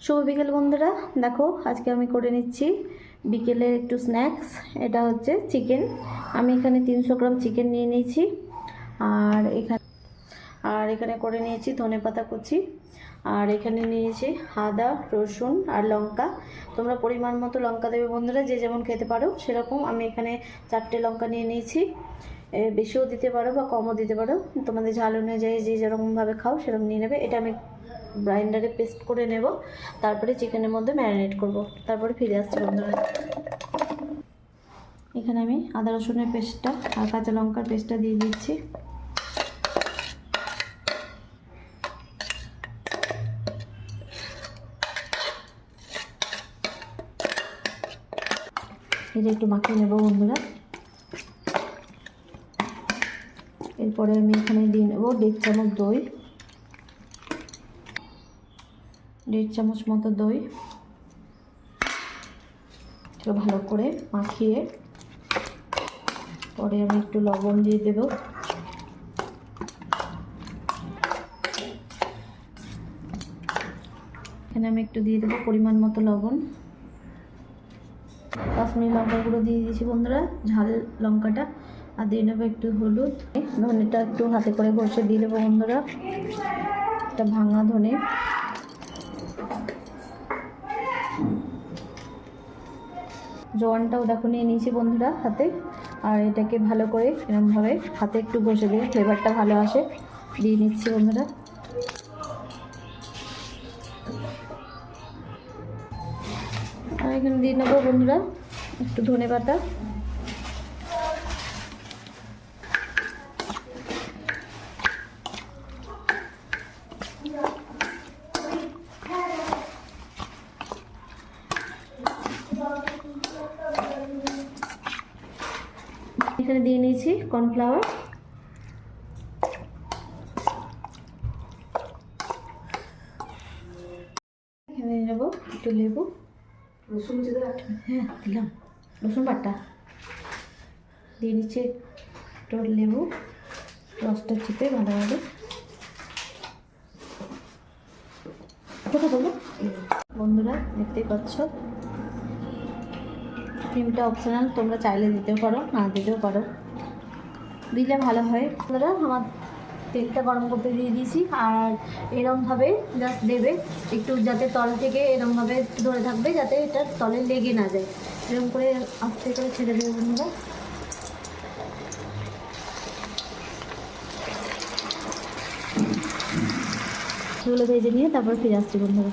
শুভ বিকেল বন্ধুরা, দেখো আজকে আমি করে নিচ্ছি বিকেলের একটু স্ন্যাক্স। এটা হচ্ছে চিকেন। আমি এখানে 300 গ্রাম চিকেন নিয়ে নিয়েছি। আর এখানে করে নিয়েছি ধনেপাতা কুচি। আর এখানে নিয়েছি আদা, রসুন আর লঙ্কা। তোমরা পরিমাণ মতো লঙ্কা দেবে বন্ধুরা, যে যেমন খেতে পারো সেরকম। আমি এখানে 4টে লঙ্কা নিয়ে নিয়েছি। বেশিও দিতে পারো বা কমও দিতে পারো, তোমাদের ঝাল অনুযায়ী যে যেরকমভাবে খাও সেরকম নিয়ে নেবে। এটা আমি গ্রাইন্ডারে পেস্ট করে নেব, তারপরে চিকেনের মধ্যে ম্যারিনেট করব। তারপরে ফিরে আসছি বন্ধুরা। এখানে আমি আদা রসুনের পেস্টটা আর কাঁচা লঙ্কার পেস্টটা দিয়ে দিচ্ছি। এটা একটু মাখিয়ে নেব বন্ধুরা। এরপরে আমি এখানে দিয়ে নেব 1.5 চামচ দই, 1.5 চামচ মতো দই। ভালো করে মাখিয়ে পরে আমি একটু লবণ দিয়ে দেব। এখানে আমি একটু দিয়ে দেবো পরিমাণ মতো লবণ। কাশ্মীরি লঙ্কার গুঁড়ো দিয়ে দিয়েছি বন্ধুরা, ঝাল লঙ্কাটা। আর দিয়ে নেবো একটু হলুদ। ধনেটা একটু হাতে করে ঘষে দিয়ে দেবো বন্ধুরা, একটা ভাঙা ধনে। জোয়ানটাও দেখো নিয়ে নিয়েছি বন্ধুরা হাতে। আর এটাকে ভালো করে এরকমভাবে হাতে একটু ঘষে দিয়ে ফ্লেভারটা ভালো আসে দিয়ে নিচ্ছি বন্ধুরা। আর এখানে দিয়ে নেবো বন্ধুরা একটু ধনেপাতা। এখানে দিয়ে নিয়েছি কর্নফ্লাওয়ার। এখানে নেবো একটু লেবু, রসুন। হ্যাঁ দিলাম, রসুন বাটা দিয়ে নিচ্ছি একটু লেবু, রসটা চিপে ভালোভাবে। কথা বলো বন্ধুরা, দেখতেই পাচ্ছ ক্রিমটা অপশনাল, তোমরা চাইলে দিতেও পারো, না দিতেও পারো, দিলে ভালো হয়। বন্ধুরা আমার তেলটা গরম করতে দিয়ে দিয়েছি। আর এরমভাবে জাস্ট দেবে একটু, যাতে তল থেকে এরমভাবে ধরে থাকবে, যাতে এটা তলে লেগে না যায়। এরকম করে আস্তে করে ছেড়ে দেবে বন্ধুরা। সেগুলো ভেজে নিয়ে তারপর ফিরে আসছি বন্ধুরা।